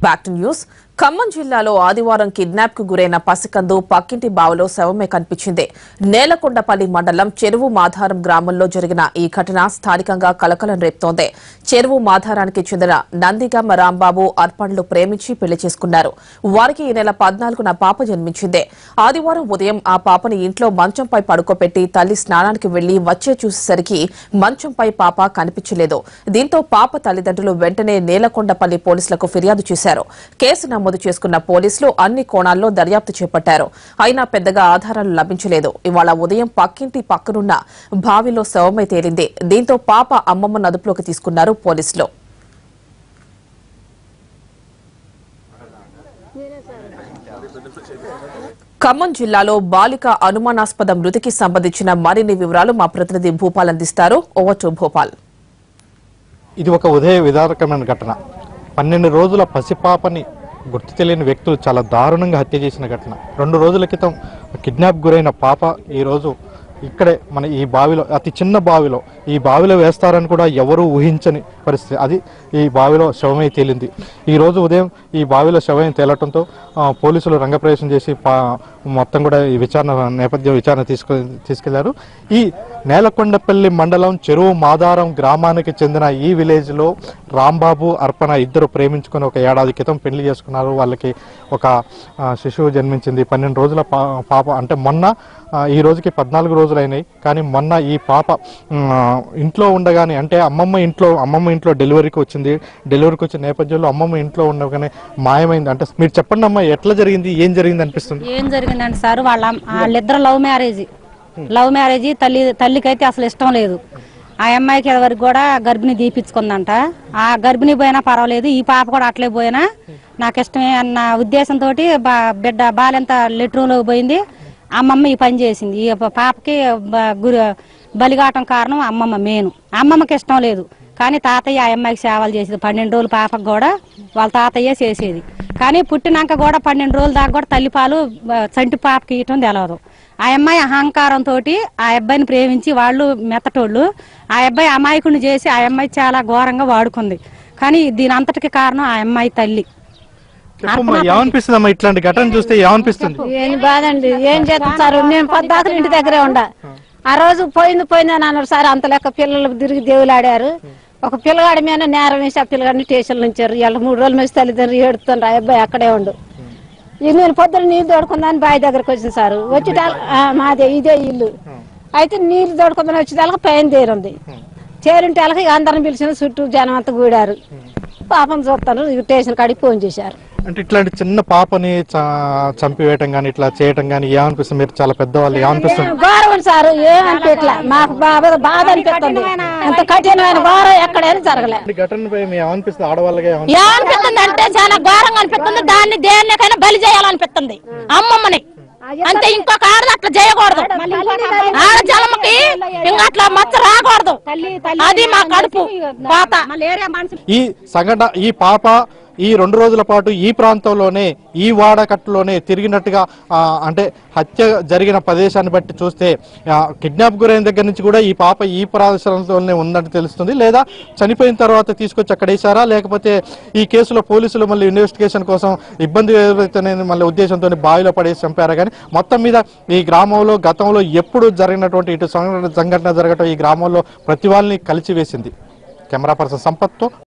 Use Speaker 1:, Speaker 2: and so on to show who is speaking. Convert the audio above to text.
Speaker 1: Back to news. Khammam జిల్లాలో ఆదివారం kidnap కు గురైన పసికందు పక్కింటి బావిలో శవమే కనిపించింది. నేలకొండపల్లి మండలం చెరువు మాధారం గ్రామంలో జరిగిన ఈ ఘటన స్థానికంగా కలకలం రేపుతోంది. చెరువు మాధారానికి చెందిన నందిగామ రాంబాబు అర్పణలు ప్రేమించి పెళ్లి చేసుకున్నారు. వారికి ఈ నెల 14న పాప జన్మించింది. ఆదివారం ఉదయం ఆ పాపని ఇంట్లో మంచంపై పడుకోబెట్టి తల్లి స్నానానికి వెళ్లి వచ్చే చూసేసరికి మంచంపై పాప కనిపించలేదు. దీంతో పాప తల్లిదండ్రులు వెంటనే నేలకొండపల్లి పోలీసులకు ఫిర్యాదు చేశారు. కేసు నమోదు చేసుకున్న పోలీసులు అన్ని కోణాల్లో దర్యాప్తు చేపట్టారు. అయినా పెద్దగా ఆధారాలు లభించలేదు. ఇవాళ ఉదయం పక్కింటి పక్కనున్న బావిలో శవమై తేలింది. దీంతో పాప అమ్మమ్మను అదుపులోకి తీసుకున్నారు పోలీసులు. ఖమ్మం జిల్లాలో బాలిక అనుమానాస్పద మృతికి సంబంధించిన మరిన్ని వివరాలు మా ప్రతినిధి భూపాల్ అందిస్తారు. Over to Bhupal.
Speaker 2: ఇది ఒక ఉదయ విదారకమైన ఘటన. 12 రోజుల పసిపాపని గుర్తు తెలియని వ్యక్తులు చాలా దారుణంగా హత్య చేసిన ఘటన. 2 రోజుల క్రితం కిడ్నాప్ గురైన పాప ఈరోజు ఇక్కడే మన ఈ బావిలో, అతి చిన్న బావిలో, ఈ బావిలో వేస్తారని కూడా ఎవరూ ఊహించని పరిస్థితి. అది ఈ బావిలో శవమై తేలింది. ఈరోజు ఉదయం ఈ బావిలో శవమై తేలటంతో పోలీసులు రంగప్రవేశం చేసి మొత్తం కూడా ఈ విచారణ తీసుకెళ్లారు. ఈ నేలకొండపల్లి మండలం చెరువు మాధారం గ్రామానికి చెందిన ఈ విలేజ్లో రాంబాబు, అర్పణ ఇద్దరు ప్రేమించుకుని ఒక ఏడాది క్రితం పెళ్లి చేసుకున్నారు. వాళ్ళకి ఒక శిశువు జన్మించింది. 12 రోజుల పాప. అంటే మొన్న ఈ రోజుకి 14 రోజులు అయినాయి. కానీ మొన్న ఈ పాప ఇంట్లో ఉండగానే, అంటే అమ్మమ్మ ఇంట్లో డెలివరీకి వచ్చింది. డెలివరీకి వచ్చిన నేపథ్యంలో అమ్మమ్మ ఇంట్లో ఉండగానే మాయమైంది. అంటే మీరు చెప్పండి అమ్మా, ఎట్లా జరిగింది, ఏం జరిగింది అనిపిస్తుంది?
Speaker 3: ఏం జరిగిందంటే సార్, వాళ్ళిద్దరు లవ్ మ్యారేజ్. తల్లికైతే అసలు ఇష్టం లేదు. ఆ అమ్మాయికి ఎవరికి కూడా గర్భిణి తీపించుకుందంట. ఆ గర్భిణి పోయినా పర్వాలేదు, ఈ పాప కూడా అట్లే పోయినా నాకు ఇష్టమే అన్న ఉద్దేశంతో బిడ్డ బాలెంత లెట్రూమ్లోకి పోయింది. అమ్మమ్మ ఈ పని చేసింది. ఈ పాపకి బలిగాటం కారణం అమ్మమ్మ మెయిన్. అమ్మమ్మకి ఇష్టం లేదు, కానీ తాతయ్య ఆ అమ్మాయికి సేవలు చేసేది. 12 రోజుల పాపకు కూడా వాళ్ళ తాతయ్య చేసేది. కానీ పుట్టినాక కూడా 12 రోజుల దాకా కూడా తల్లిపాలు చంటి పాపకి ఇవ్వటం తెలవదు. ఆ అమ్మాయి అహంకారంతో ఆ అబ్బాయిని ప్రేమించి, వాళ్ళు మెత్తటోళ్ళు, ఆ అబ్బాయి అమాయకుడిని చేసి ఆ అమ్మాయి చాలా ఘోరంగా వాడుకుంది. కానీ దీని అంతటికి కారణం ఆ అమ్మాయి తల్లి.
Speaker 2: ఏమనిపిస్తుంది ఇట్లాంటి ఘటన చూస్తే? ఏమనిపిస్తుంది?
Speaker 4: ఏం బాధండి, ఏం చేస్తారు? నేను పొద్దాకులు ఇంటి దగ్గరే ఉండ. ఆ రోజు పోయింది అని అన్నారు సార్. అంత లెక్క పిల్లలు తిరిగి దేవులాడారు. ఒక పిల్లగాడి మీద నేరం వేసి ఆ పిల్లగాడిని స్టేషన్లో ఉంచారు. ఇలా 3 రోజుల మీద తల్లిదండ్రులు ఏడుతుండ్రు. ఆ అబ్బాయి అక్కడే ఉండు. నేను పొద్దున్న నీరు తోడుకుందని బావి దగ్గరకు వచ్చింది సార్. వచ్చి మాదే ఇదే ఇల్లు. అయితే నీరు తోడుకుందని వచ్చేదానికి పైన తేరుంది. చేరింటే వాళ్ళకి అందరం పిలిచిన చుట్టూ జనం అంతా కూడారు. పాపం చూస్తాను, స్టేషన్ కాడికి ఫోన్ చేశారు.
Speaker 2: అంటే ఇట్లాంటి చిన్న పాపని చంపివేయటం కానీ ఇట్లా చేయటం కానీ ఏమనిపిస్తుంది? మీరు చాలా పెద్దవాళ్ళు, ఏమనిపిస్తుంది?
Speaker 4: గౌరవం సార్, ఏమనిపించలే మాకు. బాధ అనిపిస్తుంది. అంత కఠినమైన గౌరవం ఎక్కడైనా జరగలే.
Speaker 2: ఘటనపై ఏమనిపిస్తుంది? ఆడవాళ్ళగా
Speaker 4: ఏమనిపిస్తుంది అంటే చాలా ఘోరంగా అనిపిస్తుంది. దాన్ని దేనికైనా బలి చేయాలనిపిస్తుంది అమ్మమ్మని. అంటే ఇంకొక ఆడది అట్లా చేయకూడదు. ఆడ జన్మకి ఇంకా అట్లా మచ్చ రాకూడదు. అది మా కడుపు కోత.
Speaker 2: ఈ సంఘటన, ఈ పాప ఈ 2 రోజుల పాటు ఈ ప్రాంతంలోనే, ఈ వాడకట్టులోనే తిరిగినట్టుగా, అంటే హత్య జరిగిన ప్రదేశాన్ని బట్టి చూస్తే కిడ్నాప్ గురైన దగ్గర నుంచి కూడా ఈ పాప ఈ ప్రాంతంలోనే ఉందని తెలుస్తుంది. లేదా చనిపోయిన తర్వాత తీసుకొచ్చి అక్కడ వేసారా, లేకపోతే ఈ కేసులో పోలీసులు మళ్ళీ ఇన్వెస్టిగేషన్ కోసం ఇబ్బంది ఎదురైతేనే మళ్ళీ ఉద్దేశంతో బావిలో పడేసి చంపారా. కానీ మొత్తం మీద ఈ గ్రామంలో గతంలో ఎప్పుడు జరిగినటువంటి ఇటు సంఘటన జరగటం ఈ గ్రామంలో ప్రతి వాళ్ళని కలిసివేసింది. Camera person సంపత్తో